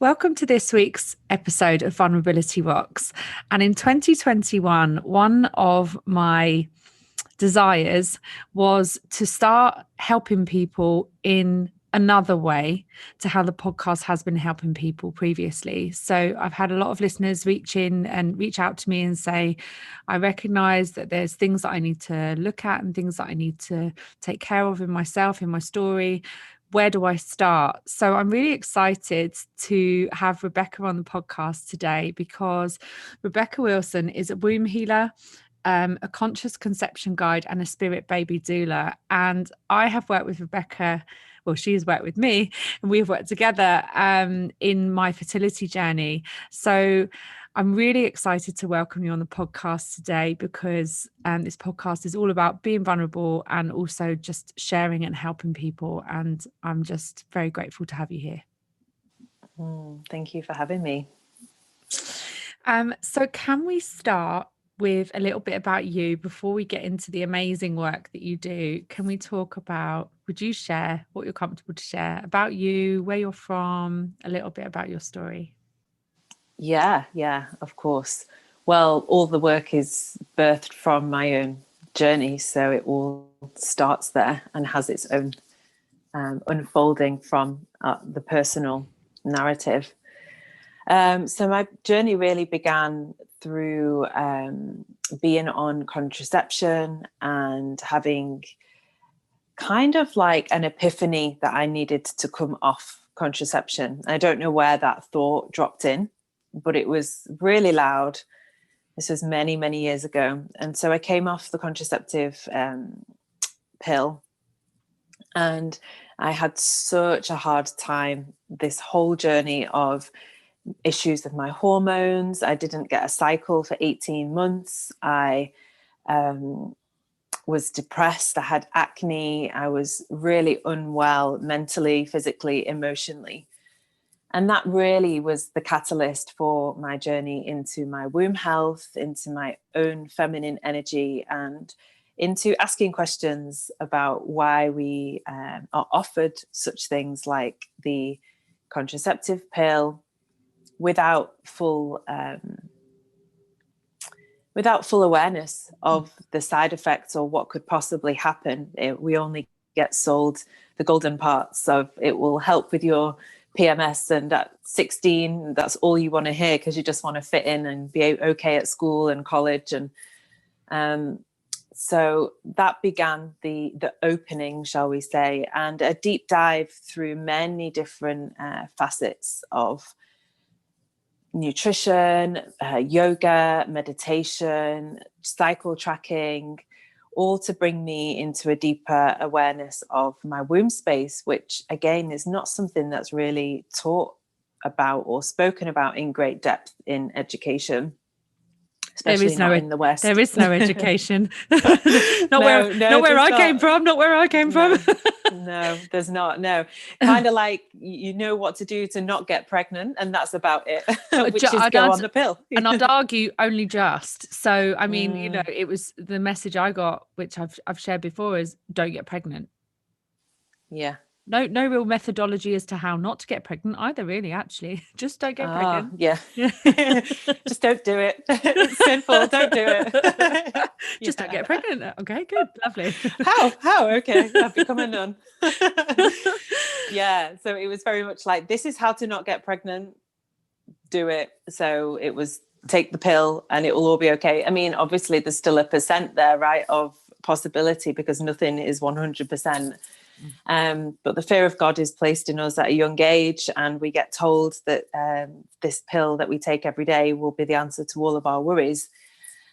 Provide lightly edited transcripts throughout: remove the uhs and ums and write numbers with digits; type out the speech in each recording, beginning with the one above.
Welcome to this week's episode of Vulnerability Rocks. And in 2021, one of my desires was to start helping people in another way to how the podcast has been helping people previously. So I've had a lot of listeners reach out to me and say, I recognize that there's things that I need to look at and things that I need to take care of in myself, in my story. Where do I start? So I'm really excited to have Rebecca on the podcast today because Rebecca Wilson is a womb healer, a conscious conception guide, and a spirit baby doula. And I have worked with Rebecca. Well, she has worked with me and we've worked together in my fertility journey. So I'm really excited to welcome you on the podcast today because this podcast is all about being vulnerable and also just sharing and helping people. And I'm just very grateful to have you here. Thank you for having me. So can we start with a little bit about you before we get into the amazing work that you do? Can we talk about, would you share what you're comfortable to share about you, where you're from, a little bit about your story? Yeah, of course. Well, all the work is birthed from my own journey, so it all starts there and has its own unfolding from the personal narrative. So my journey really began through being on contraception and having kind of like an epiphany that I needed to come off contraception. I don't know where that thought dropped in, but it was really loud. This was many, many years ago. And so I came off the contraceptive pill, and I had such a hard time this whole journey of issues with my hormones. I didn't get a cycle for 18 months. I was depressed. I had acne. I was really unwell mentally, physically, emotionally. And that really was the catalyst for my journey into my womb health, into my own feminine energy, and into asking questions about why we are offered such things like the contraceptive pill without full awareness of the side effects or what could possibly happen. We only get sold the golden parts of it will help with your PMS, and at 16 that's all you want to hear because you just want to fit in and be okay at school and college. And so that began the opening, shall we say, and a deep dive through many different facets of nutrition, yoga, meditation, cycle tracking, all to bring me into a deeper awareness of my womb space, which again is not something that's really taught about or spoken about in great depth in education, especially not in the West. There is no education. Not where I came from. No, there's not. No, kind of like you know what to do to not get pregnant, and that's about it. Which is go on the pill. And I'd argue only just. So I mean, it was the message I got, which I've shared before, is don't get pregnant. Yeah. No real methodology as to how not to get pregnant either, really, actually. Just don't get pregnant. Yeah. Just don't do it. It's sinful. Don't do it. Just don't get pregnant. Okay, good. Lovely. How? Okay. I've become a nun. Yeah. So it was very much like, this is how to not get pregnant. Do it. So it was take the pill and it will all be okay. I mean, obviously there's still a % there, right, of possibility because nothing is 100%. But the fear of God is placed in us at a young age, and we get told that this pill that we take every day will be the answer to all of our worries.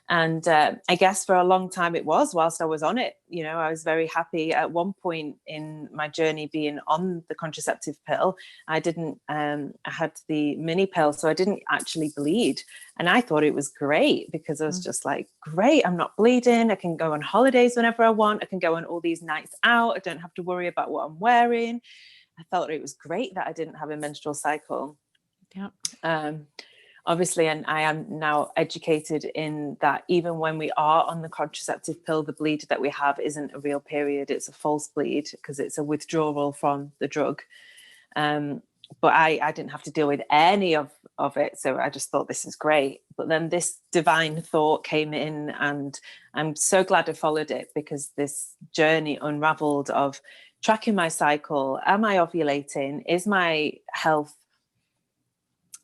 And I guess for a long time it was, whilst I was on it. I was very happy at one point in my journey being on the contraceptive pill. I had the mini pill, so I didn't actually bleed. And I thought it was great because I was just like, great, I'm not bleeding. I can go on holidays whenever I want. I can go on all these nights out. I don't have to worry about what I'm wearing. I felt it was great that I didn't have a menstrual cycle. Yeah. Obviously, and I am now educated in that even when we are on the contraceptive pill, the bleed that we have isn't a real period. It's a false bleed because it's a withdrawal from the drug. but I didn't have to deal with any of it. So I just thought, this is great. But then this divine thought came in, and I'm so glad I followed it, because this journey unraveled of tracking my cycle. Am I ovulating? Is my health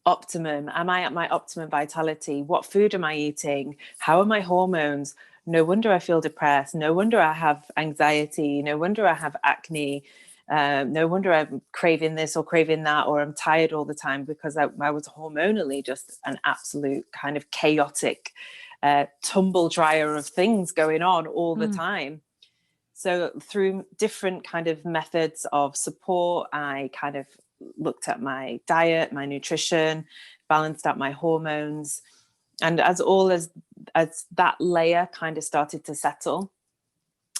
optimum? Am I at my optimum vitality? What food am I eating? How are my hormones? No wonder I feel depressed. No wonder I have anxiety. No wonder I have acne. No wonder I'm craving this or craving that, or I'm tired all the time, because I was hormonally just an absolute kind of chaotic tumble dryer of things going on all the time. So through different kind of methods of support, I kind of looked at my diet, my nutrition, balanced out my hormones. And as that layer kind of started to settle,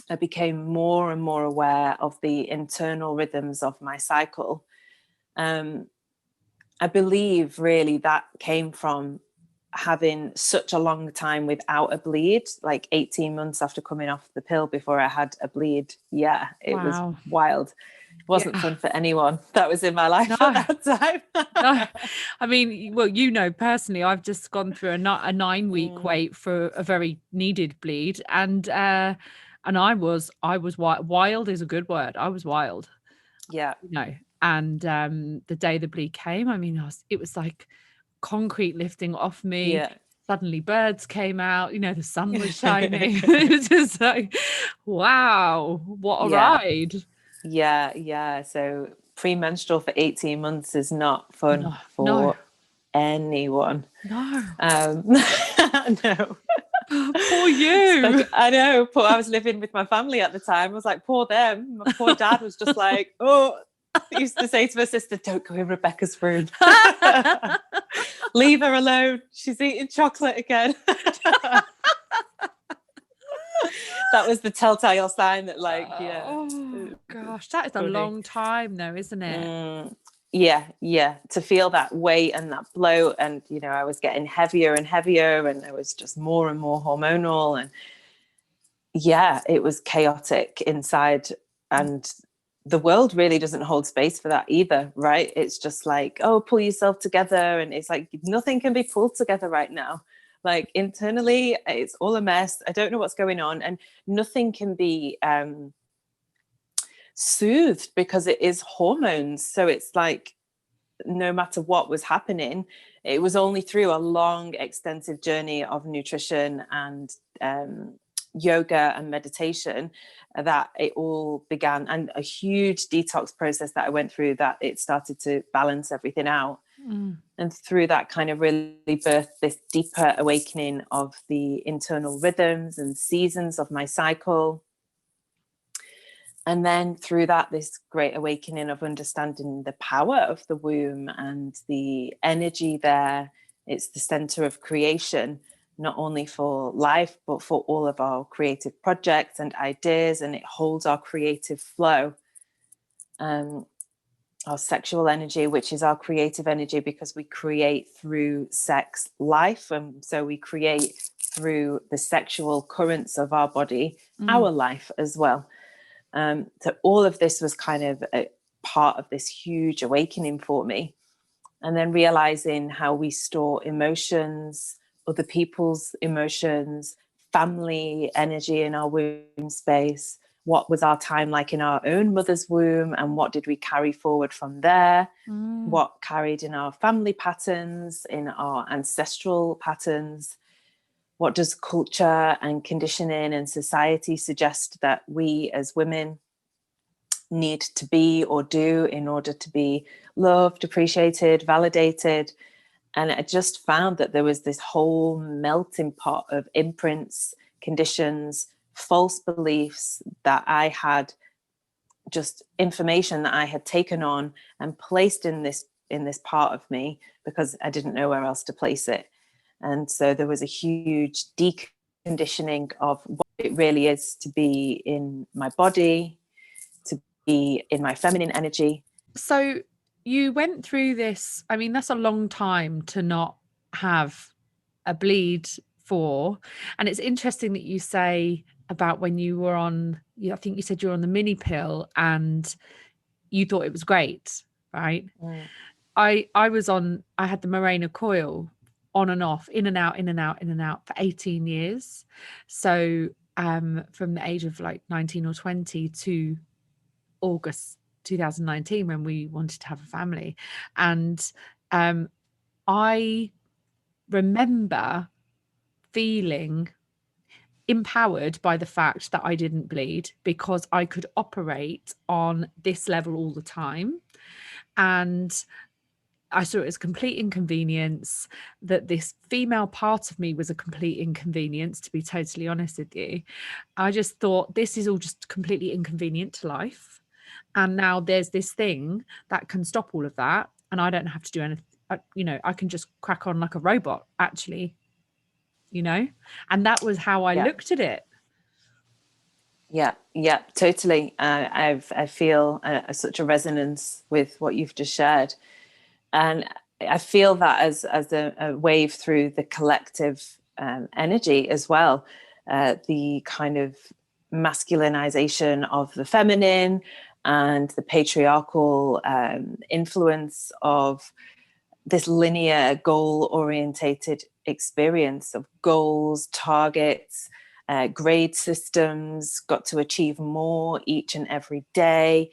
I became more and more aware of the internal rhythms of my cycle. I believe really that came from having such a long time without a bleed, like 18 months after coming off the pill before I had a bleed. Yeah, it was wild. It wasn't fun for anyone that was in my life at that time. No, I mean, well, personally, I've just gone through a 9-week wait for a very needed bleed, and I was wild is a good word. I was wild. Yeah. And the day the bleed came, I mean, it was like concrete lifting off me. Yeah. Suddenly birds came out, the sun was shining. It was just like, wow, what a ride. Yeah. So premenstrual for 18 months is not fun for anyone. No. No. Poor you. I know. I was living with my family at the time. I was like, poor them. My poor dad was just like, oh, he used to say to my sister, don't go in Rebecca's room. Leave her alone. She's eating chocolate again. That was the telltale sign that, like, oh gosh, that is a long time though, isn't it? Yeah, to feel that weight and that bloat, and I was getting heavier and heavier, and I was just more and more hormonal, and it was chaotic inside. And the world really doesn't hold space for that either, right? It's just like, oh, pull yourself together, and it's like nothing can be pulled together right now. Like internally, it's all a mess. I don't know what's going on, and nothing can be soothed, because it is hormones. So it's like, no matter what was happening, it was only through a long, extensive journey of nutrition and yoga and meditation that it all began, and a huge detox process that I went through, that it started to balance everything out. And through that kind of really birthed this deeper awakening of the internal rhythms and seasons of my cycle. And then through that, this great awakening of understanding the power of the womb and the energy there. It's the center of creation, not only for life, but for all of our creative projects and ideas. And it holds our creative flow. Our sexual energy, which is our creative energy, because we create through sex life. And so we create through the sexual currents of our body, our life as well. So all of this was kind of a part of this huge awakening for me. And then realizing how we store emotions, other people's emotions, family energy in our womb space. What was our time like in our own mother's womb, and what did we carry forward from there? What carried in our family patterns, in our ancestral patterns? What does culture and conditioning and society suggest that we as women need to be or do in order to be loved, appreciated, validated? And I just found that there was this whole melting pot of imprints, conditions, false beliefs that I had, just information that I had taken on and placed in this part of me, because I didn't know where else to place it. And so there was a huge deconditioning of what it really is to be in my body, to be in my feminine energy. So you went through this, I mean, that's a long time to not have a bleed for. And it's interesting that you say about when you were on, I think you said you were on the mini pill and you thought it was great. right? Mm. I had the Mirena coil on and off, in and out, in and out, in and out for 18 years. So from the age of like 19 or 20 to August 2019, when we wanted to have a family. And I remember feeling empowered by the fact that I didn't bleed, because I could operate on this level all the time. And I saw it as complete inconvenience, that this female part of me was a complete inconvenience, to be totally honest with you. I just thought, this is all just completely inconvenient to life. And now there's this thing that can stop all of that. And I don't have to do anything. I can just crack on like a robot, actually, and that was how I Yeah. looked at it. Yeah, totally. I feel such a resonance with what you've just shared. And I feel that as a wave through the collective energy as well, the kind of masculinization of the feminine and the patriarchal influence of this linear goal orientated experience of goals, targets, grade systems, got to achieve more each and every day,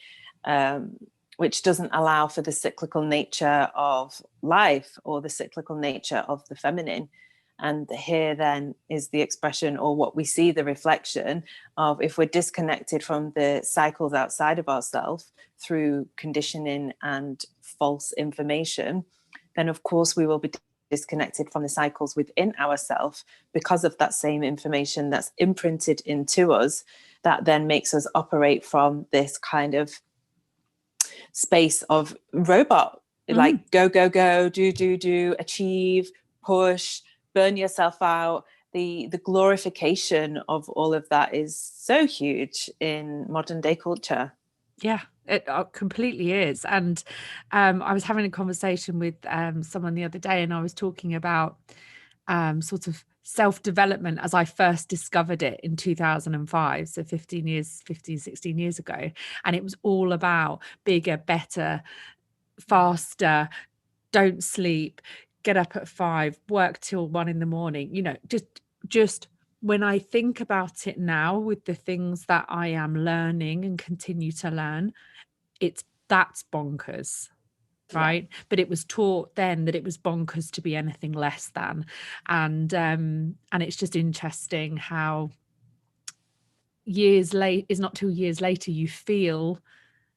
which doesn't allow for the cyclical nature of life or the cyclical nature of the feminine. And here then is the expression, or what we see, the reflection of, if we're disconnected from the cycles outside of ourselves through conditioning and false information, then of course we will be disconnected from the cycles within ourselves because of that same information that's imprinted into us, that then makes us operate from this kind of space of robot, like go, do, achieve, push, burn yourself out. The glorification of all of that is so huge in modern day culture. Yeah, it completely is. And I was having a conversation with someone the other day, and I was talking about sort of self-development as I first discovered it in 2005, so 16 years ago. And it was all about bigger, better, faster, don't sleep, get up at 5, work till 1 a.m, just when I think about it now, with the things that I am learning and continue to learn, that's bonkers, right? Yeah. But it was taught then that it was bonkers to be anything less than. And it's just interesting how it's not till years later you feel,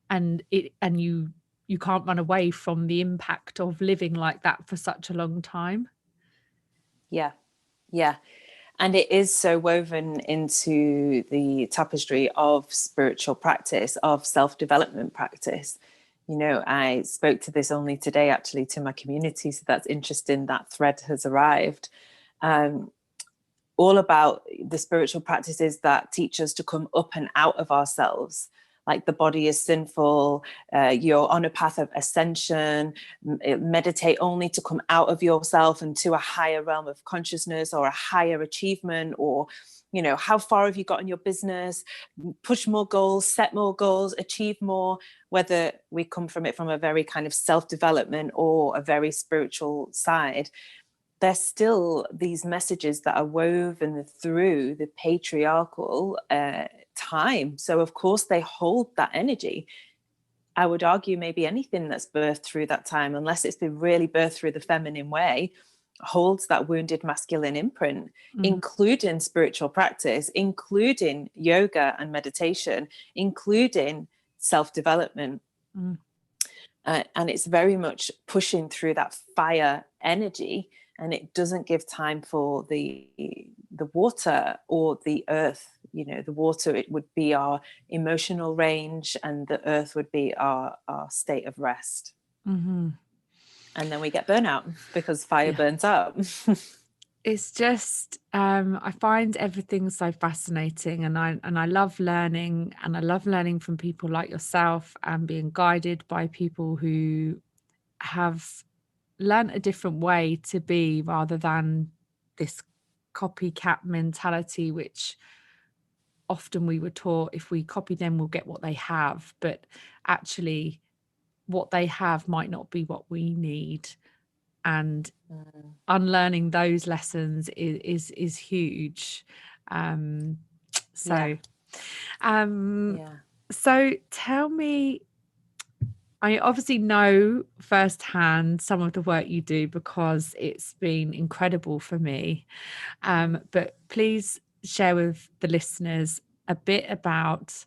and you can't run away from the impact of living like that for such a long time. Yeah. And it is so woven into the tapestry of spiritual practice, of self-development practice. I spoke to this only today, actually, to my community. So that's interesting. That thread has arrived. All about the spiritual practices that teach us to come up and out of ourselves. Like, the body is sinful, you're on a path of ascension, meditate only to come out of yourself and to a higher realm of consciousness or a higher achievement, or, how far have you got in your business, push more goals, set more goals, achieve more, whether we come from it from a very kind of self-development or a very spiritual side. There's still these messages that are woven through the patriarchal time. So of course they hold that energy. I would argue maybe anything that's birthed through that time, unless it's been really birthed through the feminine way, holds that wounded masculine imprint, including spiritual practice, including yoga and meditation, including self-development. And it's very much pushing through that fire energy, and it doesn't give time for the water or the earth. The water, it would be our emotional range, and the earth would be our state of rest. And then we get burnout because fire burns up. It's just I find everything so fascinating, and I love learning, and I love learning from people like yourself, and being guided by people who have learned a different way to be, rather than this copycat mentality, which often we were taught, if we copy them we'll get what they have. But actually, what they have might not be what we need, and unlearning those lessons is huge. So so tell me, I obviously know firsthand some of the work you do because it's been incredible for me, but please share with the listeners a bit about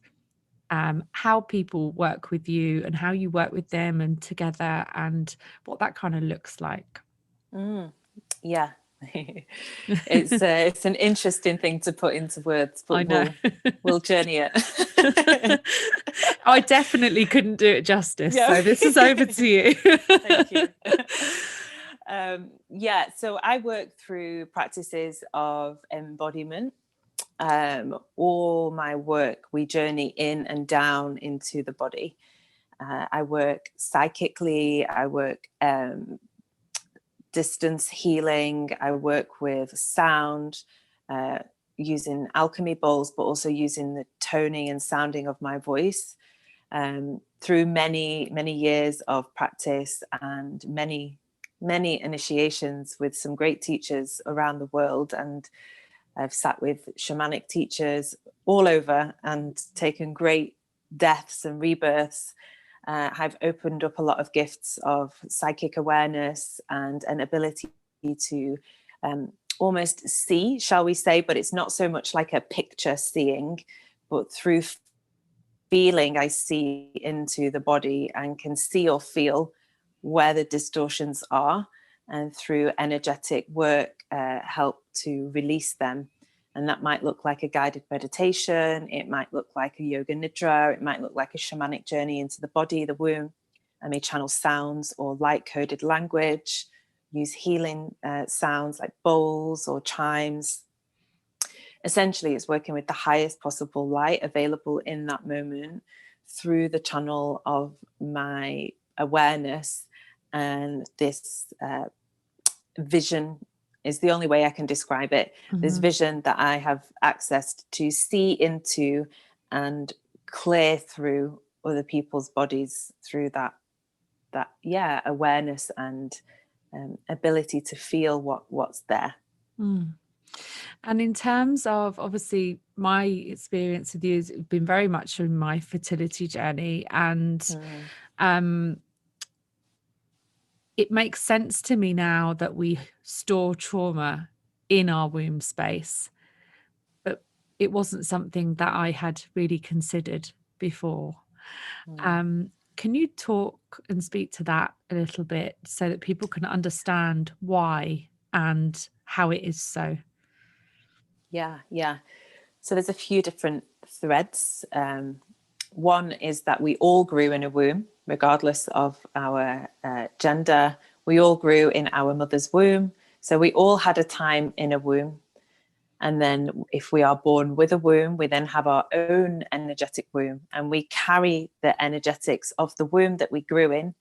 how people work with you and how you work with them and together, and what that kind of looks like. Yeah. It's an interesting thing to put into words, but I know. we'll journey it. I definitely couldn't do it justice. So this is over to you. Thank you. So I work through practices of embodiment. All my work, we journey in and down into the body. I work psychically, I work distance healing, I work with sound, using alchemy bowls, but also using the toning and sounding of my voice, through many years of practice and many initiations with some great teachers around the world. And I've sat with shamanic teachers all over and taken great deaths and rebirths. I've opened up a lot of gifts of psychic awareness and an ability to almost see, shall we say, but it's not so much like a picture seeing, but through feeling, I see into the body and can see or feel where the distortions are, and through energetic work help to release them. And that might look like a guided meditation, it might look like a yoga nidra, it might look like a shamanic journey into the body, the womb. I may channel sounds or light-coded language, use healing sounds like bowls or chimes. Essentially, it's working with the highest possible light available in that moment through the channel of my awareness. And this vision is the only way I can describe it. This vision that I have accessed to see into and clear through other people's bodies through that awareness and ability to feel what's there. And in terms of, obviously, my experience with you has been very much in my fertility journey, and it makes sense to me now that we store trauma in our womb space, but it wasn't something that I had really considered before. Can you talk and speak to that a little bit so that people can understand why and how it is so? Yeah. So there's a few different threads. One is that we all grew in a womb, regardless of our gender. We all grew in our mother's womb. So we all had a time in a womb. And then if we are born with a womb, we then have our own energetic womb. And we carry the energetics of the womb that we grew in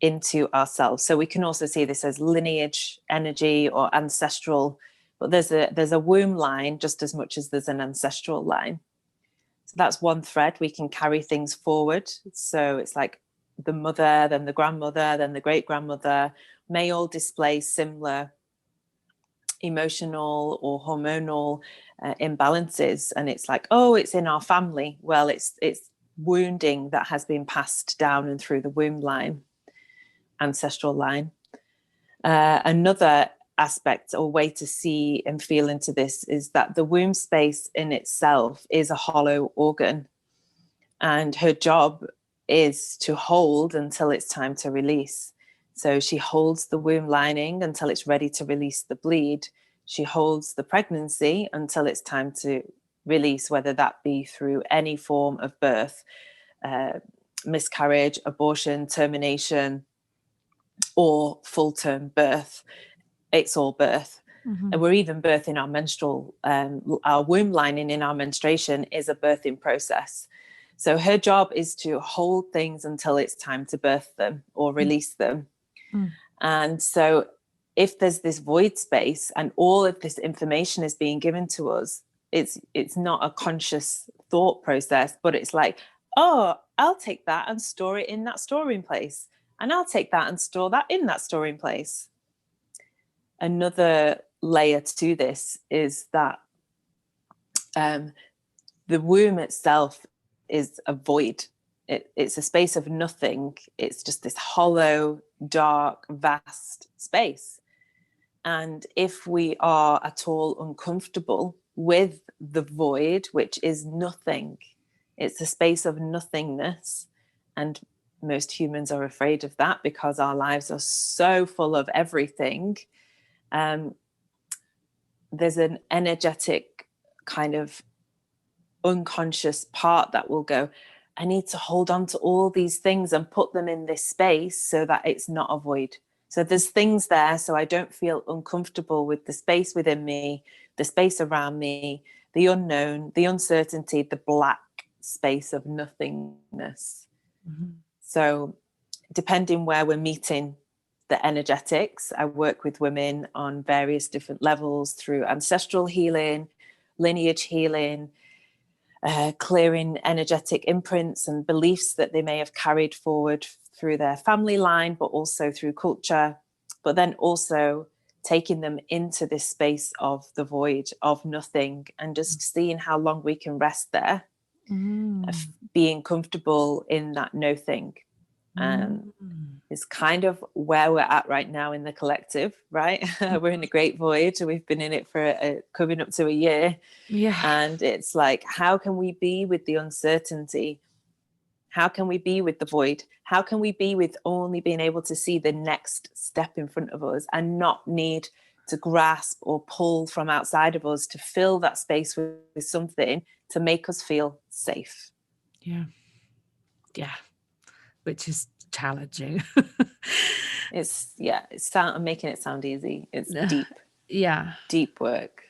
into ourselves. So we can also see this as lineage energy or ancestral. But there's a womb line just as much as there's an ancestral line. So that's one thread. We can carry things forward. So it's like the mother, then the grandmother, then the great-grandmother may all display similar emotional or hormonal imbalances. And it's like, oh, it's in our family. Well, it's wounding that has been passed down and through the womb line, ancestral line. Another aspect or way to see and feel into this is that the womb space in itself is a hollow organ, and her job is to hold until it's time to release. So she holds the womb lining until it's ready to release the bleed. She holds the pregnancy until it's time to release, whether that be through any form of birth, miscarriage, abortion, termination, or full-term birth. It's all birth. And we're even birthing our menstrual, our womb lining in our menstruation is a birthing process. So her job is to hold things until it's time to birth them or release them. And so if there's this void space and all of this information is being given to us, it's not a conscious thought process, but it's like, oh, I'll take that and store it in that storing place. And I'll take that and store that in that storing place. Another layer to this is that the womb itself is a void. It's a space of nothing. It's just this hollow, dark, vast space. And if we are at all uncomfortable with the void, which is nothing, it's a space of nothingness. And most humans are afraid of that because our lives are so full of everything. There's an energetic kind of unconscious part that will go, I need to hold on to all these things and put them in this space so that it's not a void. So there's things there so I don't feel uncomfortable with the space within me, the space around me, the unknown, the uncertainty, the black space of nothingness. Mm-hmm. So depending where we're meeting the energetics, I work with women on various different levels through ancestral healing, lineage healing, clearing energetic imprints and beliefs that they may have carried forward through their family line, but also through culture, but then also taking them into this space of the void, of nothing, and just seeing how long we can rest there, being comfortable in that no thing. Is kind of where we're at right now in the collective, right? We're in a great void. We've been in it for coming up to a year. Yeah. And it's like, how can we be with the uncertainty? How can we be with the void? How can we be with only being able to see the next step in front of us and not need to grasp or pull from outside of us to fill that space with something to make us feel safe? Yeah. Which is challenging. I'm making it sound easy. It's deep. Yeah. Deep work.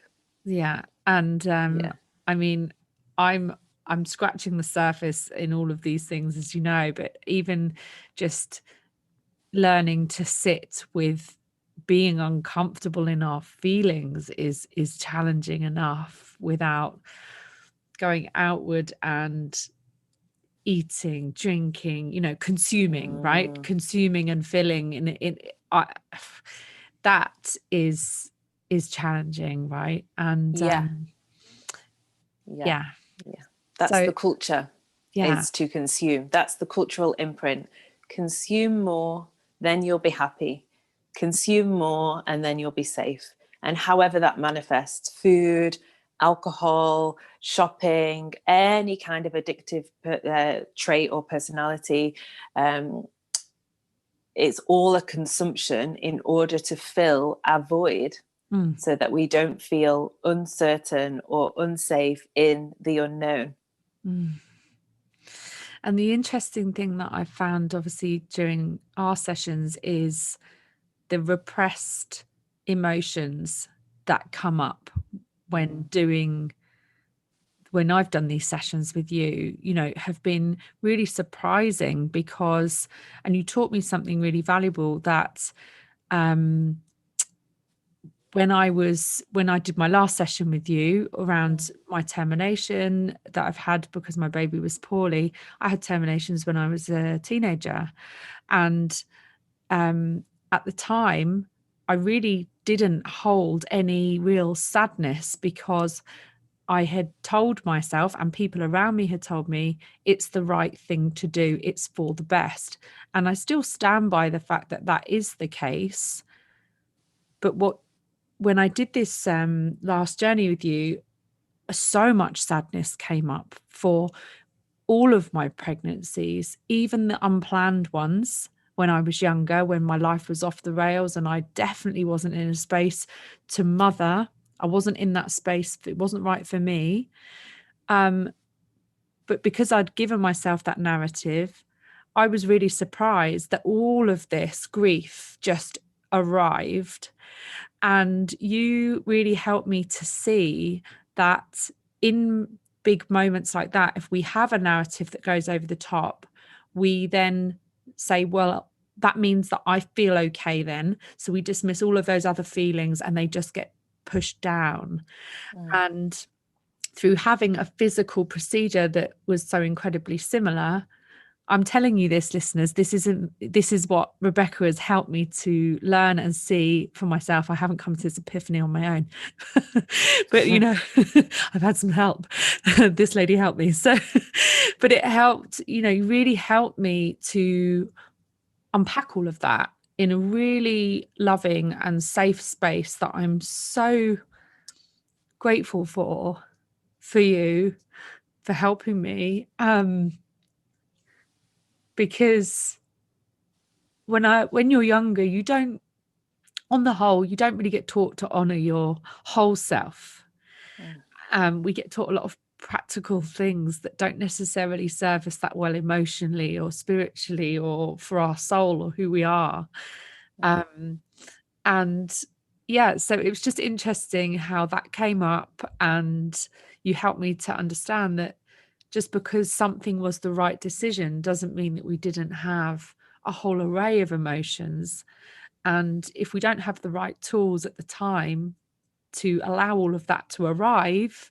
Yeah. And I mean, I'm scratching the surface in all of these things, as you know, but even just learning to sit with being uncomfortable in our feelings is challenging enough without going outward and eating, drinking, consuming, right? Consuming and filling that is challenging, right? And yeah. That's the culture, is to consume. That's the cultural imprint. Consume more, then you'll be happy. Consume more, and then you'll be safe. And however that manifests, food, alcohol, shopping, any kind of addictive trait or personality, it's all a consumption in order to fill our void, so that we don't feel uncertain or unsafe in the unknown. And the interesting thing that I found, obviously, during our sessions is the repressed emotions that come up when I've done these sessions with you, have been really surprising because, and you taught me something really valuable, that when I did my last session with you around my termination that I've had because my baby was poorly, I had terminations when I was a teenager. And at the time, I really didn't hold any real sadness because I had told myself, and people around me had told me, it's the right thing to do. It's for the best. And I still stand by the fact that that is the case. But when I did this last journey with you, so much sadness came up for all of my pregnancies, even the unplanned ones when I was younger, when my life was off the rails and I definitely wasn't in a space to mother. I wasn't in that space. It wasn't right for me. But because I'd given myself that narrative, I was really surprised that all of this grief just arrived. And you really helped me to see that in big moments like that, if we have a narrative that goes over the top, we then say, well, that means that I feel okay then. So we dismiss all of those other feelings and they just get pushed down. And through having a physical procedure that was so incredibly similar. I'm telling you this, listeners, this is what Rebecca has helped me to learn and see for myself. I haven't come to this epiphany on my own, but I've had some help. This lady helped me. So, but it helped, really helped me to unpack all of that in a really loving and safe space that I'm so grateful for you, for helping me. Because when you're younger, on the whole, you don't really get taught to honor your whole self. We get taught a lot of practical things that don't necessarily serve us that well emotionally or spiritually or for our soul or who we are. And yeah, so it was just interesting how that came up, and you helped me to understand that just because something was the right decision doesn't mean that we didn't have a whole array of emotions. And if we don't have the right tools at the time to allow all of that to arrive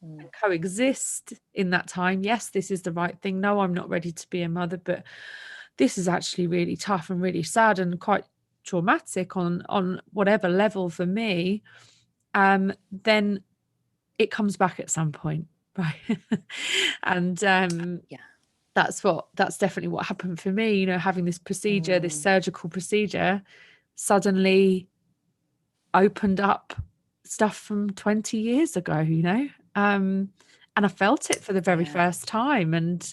and coexist in that time, yes, this is the right thing. No, I'm not ready to be a mother, but this is actually really tough and really sad and quite traumatic on whatever level for me, then it comes back at some point. Right. And that's definitely what happened for me, having this procedure, this surgical procedure suddenly opened up stuff from 20 years ago, and I felt it for the very first time. And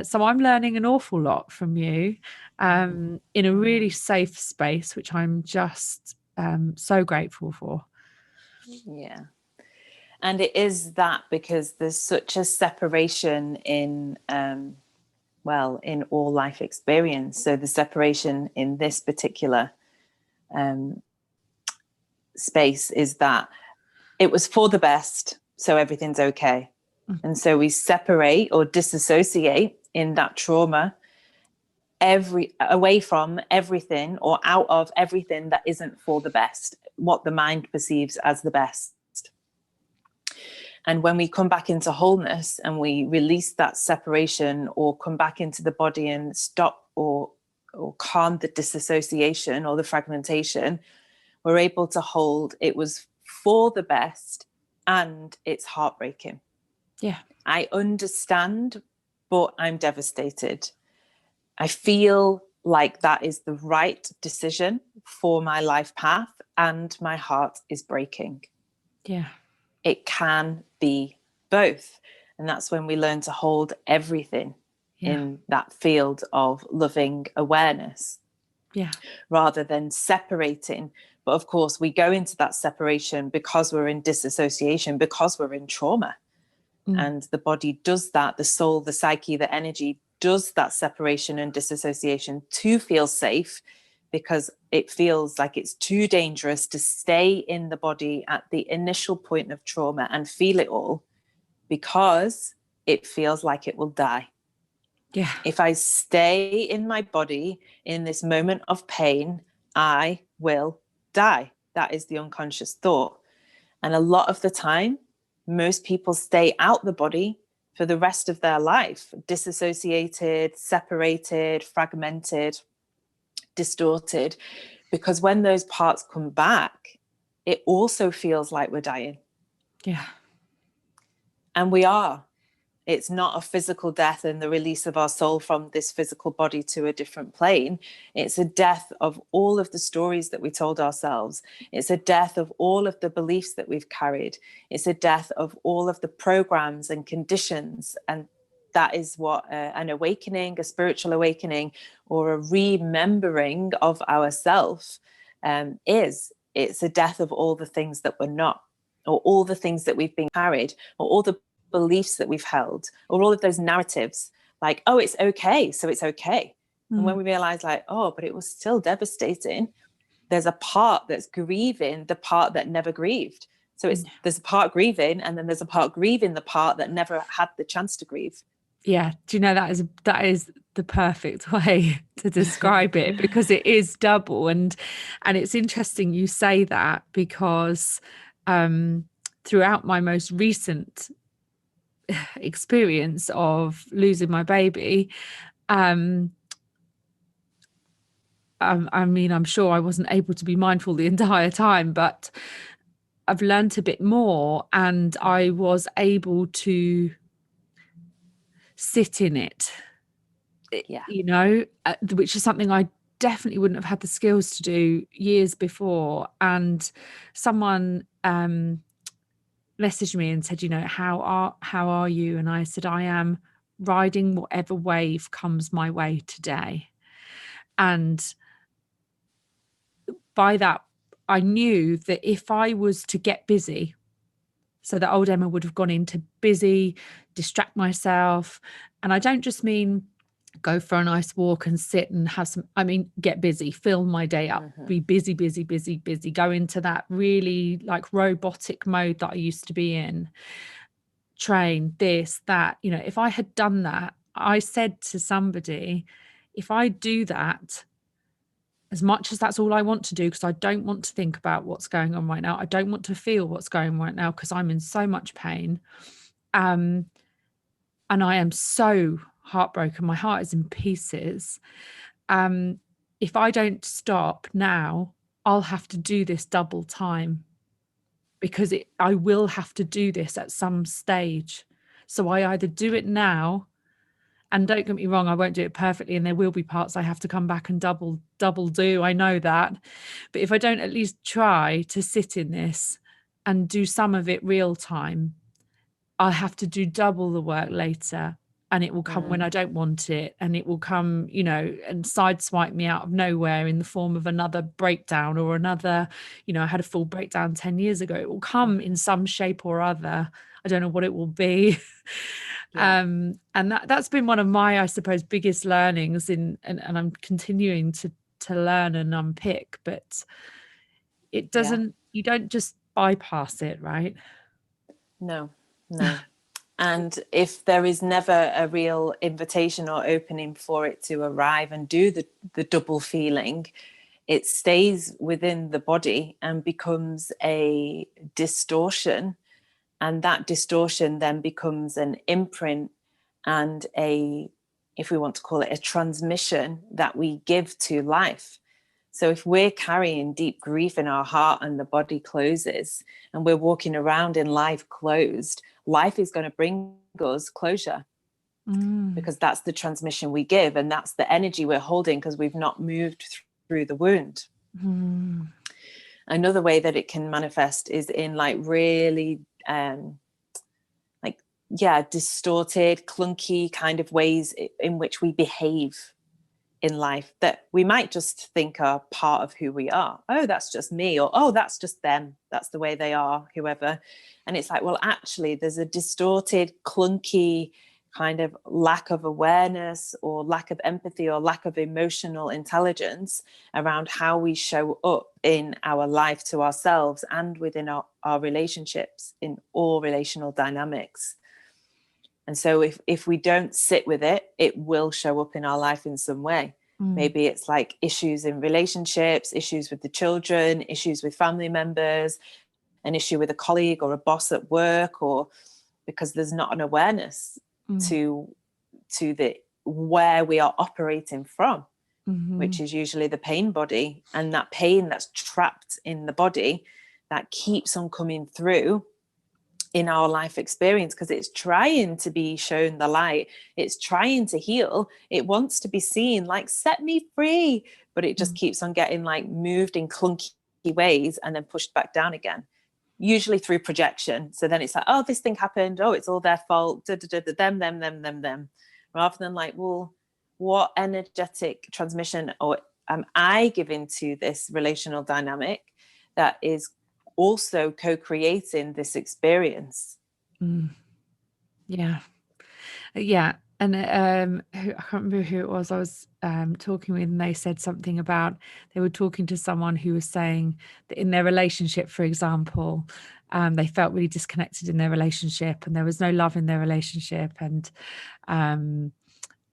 so I'm learning an awful lot from you in a really safe space, which I'm just so grateful for. Yeah. And it is that because there's such a separation in all life experience. So the separation in this particular space is that it was for the best, so everything's okay. And so we separate or disassociate in that trauma away from everything or out of everything that isn't for the best, what the mind perceives as the best. And when we come back into wholeness and we release that separation or come back into the body and stop or calm the disassociation or the fragmentation, we're able to hold it was for the best, and it's heartbreaking. Yeah. I understand, but I'm devastated. I feel like that is the right decision for my life path, and my heart is breaking. Yeah. It can be both. And that's when we learn to hold everything in that field of loving awareness. Yeah. Rather than separating. But of course, we go into that separation because we're in disassociation, because we're in trauma. And the body does that, the soul, the psyche, the energy does that separation and disassociation to feel safe, because it feels like it's too dangerous to stay in the body at the initial point of trauma and feel it all, because it feels like it will die. Yeah. If I stay in my body in this moment of pain, I will die. That is the unconscious thought. And a lot of the time, most people stay out the body for the rest of their life, disassociated, separated, fragmented, distorted, because when those parts come back, it also feels like we're dying. Yeah. And we are. It's not a physical death and the release of our soul from this physical body to a different plane. It's a death of all of the stories that we told ourselves. It's a death of all of the beliefs that we've carried. It's a death of all of the programs and conditions. And that is what an awakening, a spiritual awakening, or a remembering of ourself is. It's a death of all the things that we're not, or all the things that we've been carried, or all the beliefs that we've held, or all of those narratives like, oh, it's okay, so it's okay. And when we realize like, oh, but it was still devastating, there's a part that's grieving the part that never grieved. So there's a part grieving, and then there's a part grieving the part that never had the chance to grieve. Yeah. Do you know, that is the perfect way to describe it, because it is double. And it's interesting you say that, because throughout my most recent experience of losing my baby, I mean, I'm sure I wasn't able to be mindful the entire time, but I've learned a bit more, and I was able to sit in it, you know, which is something I definitely wouldn't have had the skills to do years before. And someone messaged me and said, you know, how are you? And I said, I am riding whatever wave comes my way today. And by that, I knew that if I was to get busy, so that old Emma would have gone into busy, distract myself. And I don't just mean go for a nice walk and sit and have some, I mean, get busy, fill my day up, be busy, go into that really like robotic mode that I used to be in, train this, that, you know. If I had done that, I said to somebody, if I do that, as much as that's all I want to do, because I don't want to think about what's going on right now, I don't want to feel what's going on right now because I'm in so much pain, and I am so heartbroken, my heart is in pieces. If I don't stop now, I'll have to do this double time, because I will have to do this at some stage. So I either do it now, and don't get me wrong, I won't do it perfectly, and there will be parts I have to come back and double do. I know that. But if I don't at least try to sit in this and do some of it real time, I'll have to do double the work later, and it will come when I don't want it, and it will come, you know, and sideswipe me out of nowhere in the form of another breakdown or another, you know, I had a full breakdown 10 years ago. It will come in some shape or other. I don't know what it will be. And that's been one of my, I suppose, biggest learnings and I'm continuing to learn and unpick, but it doesn't, you don't just bypass it, right? No. And if there is never a real invitation or opening for it to arrive and do the double feeling, it stays within the body and becomes a distortion. And that distortion then becomes an imprint and if we want to call it, a transmission that we give to life. So if we're carrying deep grief in our heart and the body closes and we're walking around in life closed, life is going to bring us closure, because that's the transmission we give, and that's the energy we're holding because we've not moved through the wound. Another way that it can manifest is in like really distorted, clunky kind of ways in which we behave in life that we might just think are part of who we are. Oh, that's just me, or oh, that's just them, that's the way they are, whoever. And it's like, well, actually there's a distorted, clunky kind of lack of awareness or lack of empathy or lack of emotional intelligence around how we show up in our life to ourselves and within our relationships, in all relational dynamics. And so if we don't sit with it, it will show up in our life in some way. Maybe it's like issues in relationships, issues with the children, issues with family members, an issue with a colleague or a boss at work, or because there's not an awareness to the where we are operating from, which is usually the pain body, and that pain that's trapped in the body that keeps on coming through in our life experience, because it's trying to be shown the light, it's trying to heal, it wants to be seen, like, set me free, but it just keeps on getting like moved in clunky ways and then pushed back down again, usually through projection. So then it's like, oh, this thing happened, oh, it's all their fault, them, rather than like, well, what energetic transmission or am I giving to this relational dynamic that is also co-creating this experience? Yeah. And I can't remember who it was I was talking with, and they said something about, they were talking to someone who was saying that in their relationship, for example, they felt really disconnected in their relationship and there was no love in their relationship, and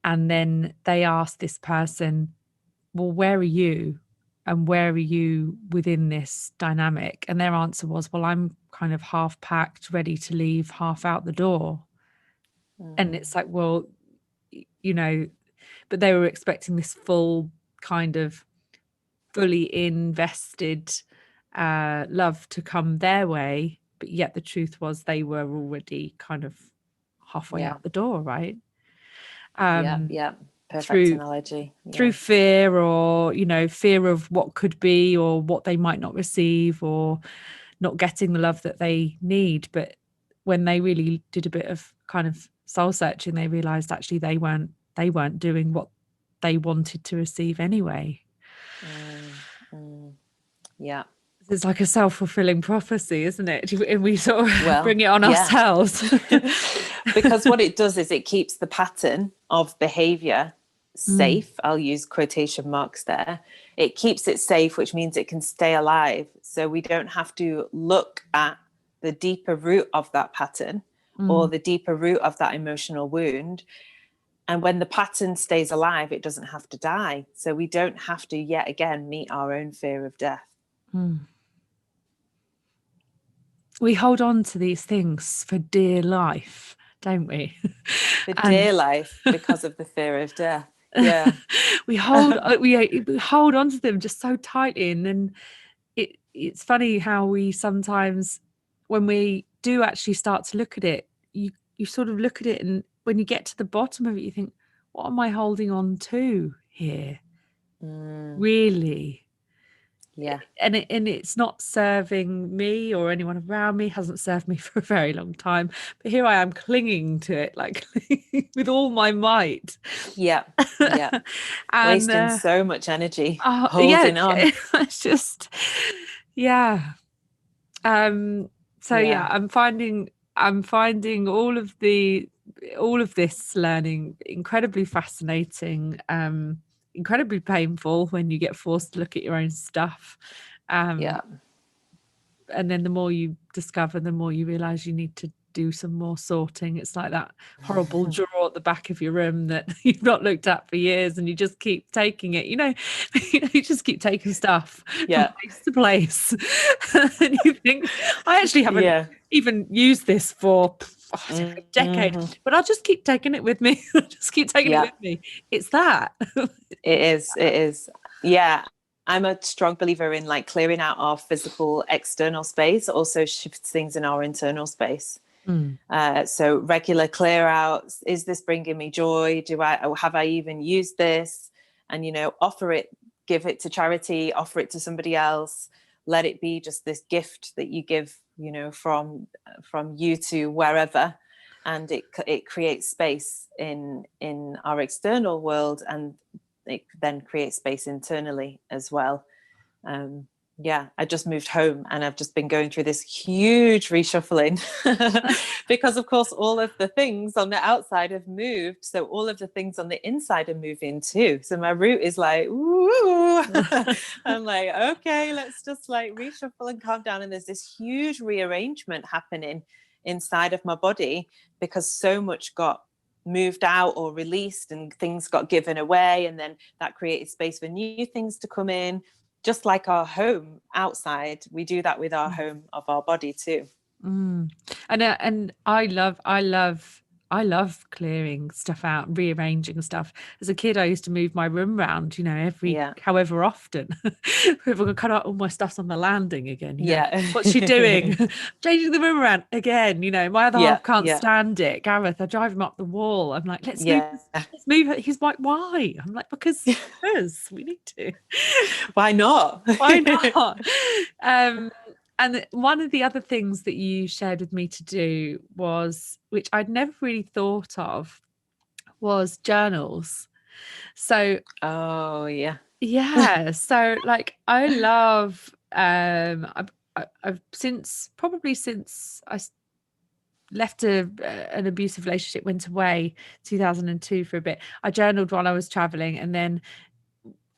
then they asked this person, well, where are you? and where are you within this dynamic? And their answer was, well, I'm kind of half packed, ready to leave, half out the door. And it's like, well, you know, but they were expecting this full kind of fully invested love to come their way, but yet the truth was they were already kind of halfway out the door, right? Perfect analogy. Through fear, or fear of what could be, or what they might not receive, or not getting the love that they need. But when they really did a bit of kind of soul searching, they realized actually they weren't doing what they wanted to receive anyway. Yeah. It's like a self-fulfilling prophecy, isn't it? And we sort of bring it on ourselves. Because what it does is it keeps the pattern of behavior safe. I'll use quotation marks there. It keeps it safe, which means it can stay alive. So we don't have to look at the deeper root of that pattern or the deeper root of that emotional wound. And when the pattern stays alive, it doesn't have to die. So we don't have to yet again meet our own fear of death. We hold on to these things for dear life, don't we? For dear life, because of the fear of death. Yeah. we hold on to them just so tightly. And then it's funny how we sometimes, when we do actually start to look at it, you sort of look at it, and when you get to the bottom of it, you think, what am I holding on to here? Really? Yeah. And it's not serving me or anyone around me, hasn't served me for a very long time. But here I am clinging to it, like with all my might. Yeah. Yeah. And, wasting so much energy holding on. It's just, yeah. So yeah, I'm finding all of this learning incredibly fascinating, incredibly painful when you get forced to look at your own stuff. And then the more you discover, the more you realize you need to do some more sorting. It's like that horrible drawer at the back of your room that you've not looked at for years, and you just keep taking it, you just keep taking stuff from place to place. And you think, I actually haven't even used this for a decade, but I'll just keep taking it with me. Just keep taking it with me. It's that. It is. Yeah. I'm a strong believer in like clearing out our physical external space also shifts things in our internal space. So regular clear outs. Is this bringing me joy? Have I even used this? And, offer it, give it to charity, offer it to somebody else. Let it be just this gift that you give, from you to wherever. And it creates space in our external world, and it then creates space internally as well. I just moved home, and I've just been going through this huge reshuffling because of course all of the things on the outside have moved, so all of the things on the inside are moving too. So my root is like, ooh. I'm like, okay, let's just like reshuffle and calm down. And there's this huge rearrangement happening inside of my body because so much got moved out or released and things got given away, and then that created space for new things to come in. Just like our home outside, we do that with our home of our body too. And I love clearing stuff out, rearranging stuff. As a kid, I used to move my room around, however often. People kind of, all my stuff's on the landing again. What's she doing? Changing the room around again. My other half can't stand it. Gareth, I drive him up the wall. I'm like, let's move it. He's like, why? I'm like, because we need to. Why not? Why not? And one of the other things that you shared with me to do was, which I'd never really thought of, was journals. So, so like I love, I've since I left an abusive relationship, went away 2002 for a bit. I journaled while I was traveling, and then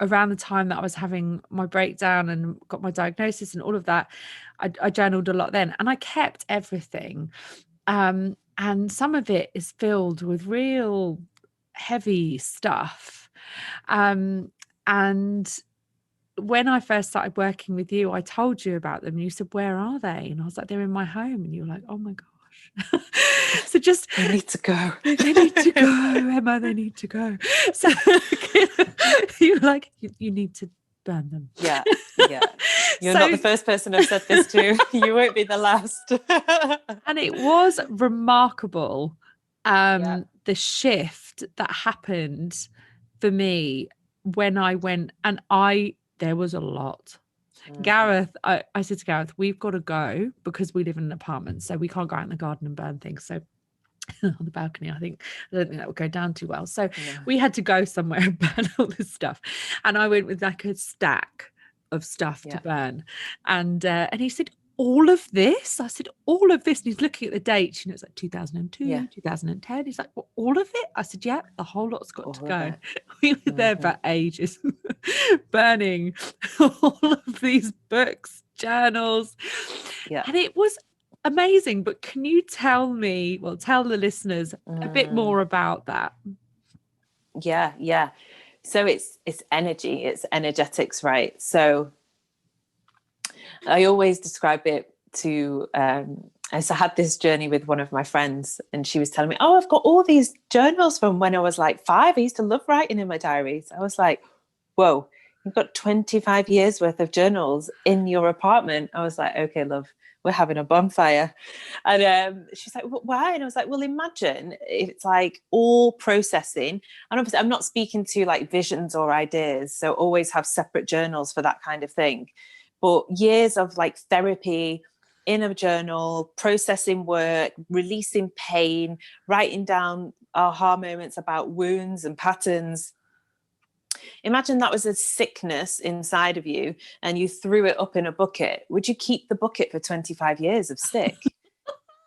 around the time that I was having my breakdown and got my diagnosis and all of that, I journaled a lot then, and I kept everything. And some of it is filled with real heavy stuff. And when I first started working with you, I told you about them and you said, where are they? And I was like, they're in my home. And you were like, oh my gosh. So just they need to go. They need to go, Emma, they need to go. So you're like, you need to burn them. Yeah. You're not the first person I've said this to. You won't be the last. And it was remarkable, the shift that happened for me when I went, and there was a lot. Gareth, I said to Gareth, we've got to go because we live in an apartment, so we can't go out in the garden and burn things. So on the balcony, I don't think that would go down too well. So we had to go somewhere and burn all this stuff. And I went with like a stack of stuff to burn. And he said, all of this? I said, all of this. And he's looking at the dates, it's like 2002, 2010. He's like, well, all of it? I said, yeah, the whole lot's got to go. We were there for ages, burning all of these books, journals. And it was amazing. But can you tell the listeners a bit more about that? Yeah. So it's energy, it's energetics, right? So I always describe it to, I had this journey with one of my friends and she was telling me, oh, I've got all these journals from when I was like 5. I used to love writing in my diaries. I was like, whoa, you've got 25 years worth of journals in your apartment. I was like, okay, love, we're having a bonfire. And she's like, why? And I was like, well, imagine it's like all processing. And obviously I'm not speaking to like visions or ideas. So always have separate journals for that kind of thing. But years of like therapy in a journal, processing work, releasing pain, writing down aha moments about wounds and patterns. Imagine that was a sickness inside of you and you threw it up in a bucket. Would you keep the bucket for 25 years of sick?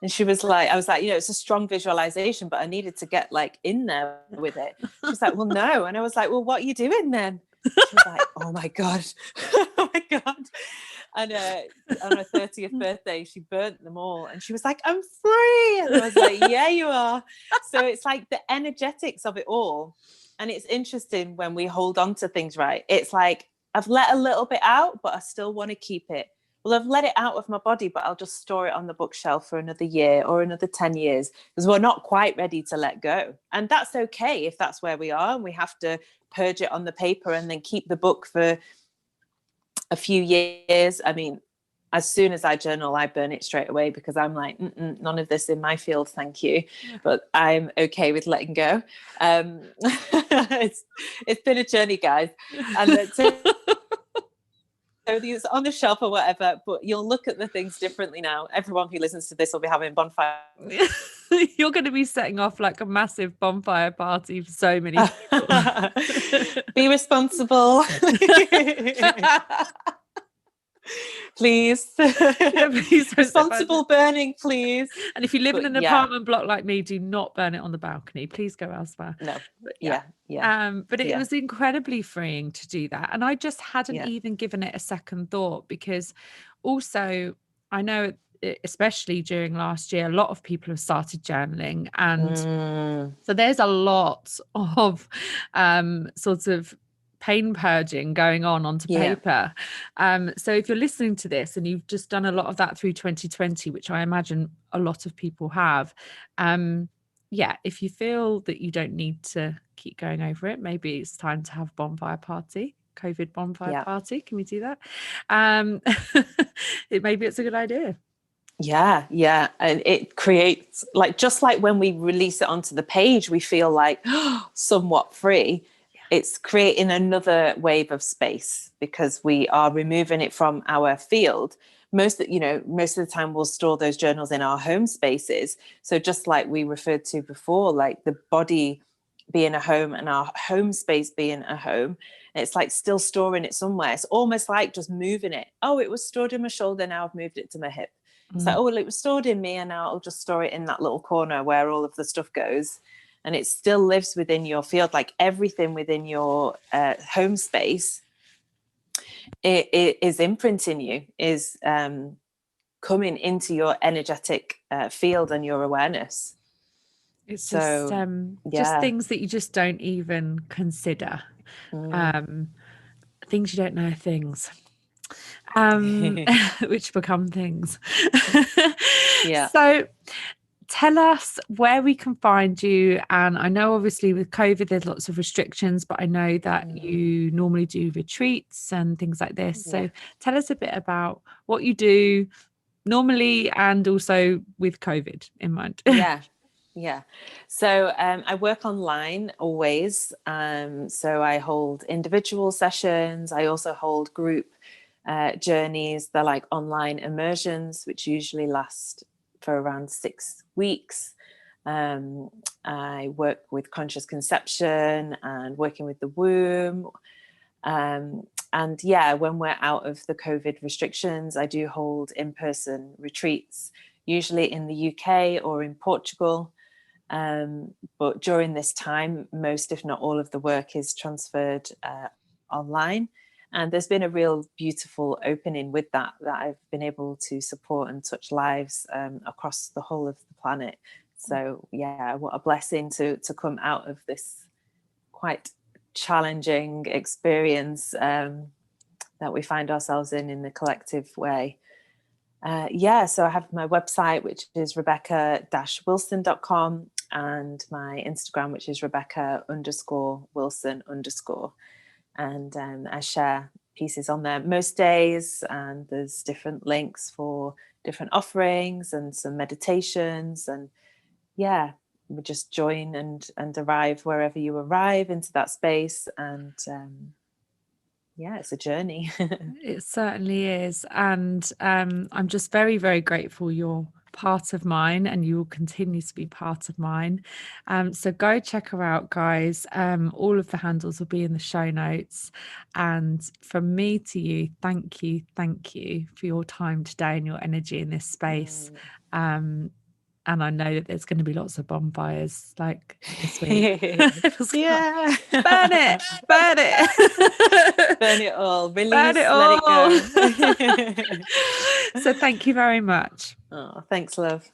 And she was like, I was like, it's a strong visualization, but I needed to get like in there with it. She's like, well, no. And I was like, well, what are you doing then? She was like, oh my God. Oh my God. And on her 30th birthday, she burnt them all. And she was like, I'm free. And I was like, yeah, you are. So it's like the energetics of it all. And it's interesting when we hold on to things, right? It's like, I've let a little bit out, but I still want to keep it. Well, I've let it out of my body, but I'll just store it on the bookshelf for another year or another 10 years because we're not quite ready to let go. And that's okay if that's where we are and we have to purge it on the paper and then keep the book for a few years. I mean, as soon as I journal, I burn it straight away because I'm like, none of this in my field, thank you. But I'm okay with letting go. It's been a journey, guys. And so it's on the shelf or whatever, but you'll look at the things differently now. Everyone who listens to this will be having bonfire. You're going to be setting off like a massive bonfire party for so many people. Be responsible. Please. Please responsible burning, please. And if you live in an apartment block like me, do not burn it on the balcony. Please go elsewhere. No. But but it was incredibly freeing to do that. And I just hadn't even given it a second thought because also I know especially during last year, a lot of people have started journaling. And so there's a lot of sort of pain purging going onto paper. So if you're listening to this and you've just done a lot of that through 2020, which I imagine a lot of people have, if you feel that you don't need to keep going over it, maybe it's time to have bonfire party. COVID bonfire party. Can we do that? Maybe it's a good idea. Yeah. And it creates just like when we release it onto the page, we feel like somewhat free. It's creating another wave of space because we are removing it from our field. Most of the time we'll store those journals in our home spaces. So just like we referred to before, like the body being a home and our home space being a home, it's like still storing it somewhere. It's almost like just moving it. Oh, it was stored in my shoulder. Now I've moved it to my hip. It's like, oh, well, it was stored in me and now I'll just store it in that little corner where all of the stuff goes. And it still lives within your field, like everything within your home space. It is imprinting you, is coming into your energetic field and your awareness. It's just things that you just don't even consider. things you don't know are things, which become things. Yeah. So tell us where we can find you. And I know obviously with COVID there's lots of restrictions, but I know that you normally do retreats and things like this. So tell us a bit about what you do normally and also with COVID in mind. Yeah. So I work online always. So I hold individual sessions. I also hold group journeys. They're like online immersions, which usually last for around 6 weeks. I work with conscious conception and working with the womb. And when we're out of the COVID restrictions, I do hold in-person retreats, usually in the UK or in Portugal. But during this time, most, if not all of the work is transferred online. And there's been a real beautiful opening with that I've been able to support and touch lives across the whole of the planet. So what a blessing to come out of this quite challenging experience that we find ourselves in the collective way. So I have my website, which is rebecca-wilson.com, and my Instagram, which is Rebecca_Wilson_. And I share pieces on there most days, and there's different links for different offerings and some meditations. And we just join and arrive wherever you arrive into that space. And it's a journey. It certainly is. And I'm just very, very grateful you're part of mine, and you will continue to be part of mine. So go check her out, guys. All of the handles will be in the show notes. And from me to you, thank you for your time today and your energy in this space. And I know that there's going to be lots of bonfires like this week. Burn it. Burn Burn it all. Release, burn it all. let it go. So thank you very much. Oh, thanks, love.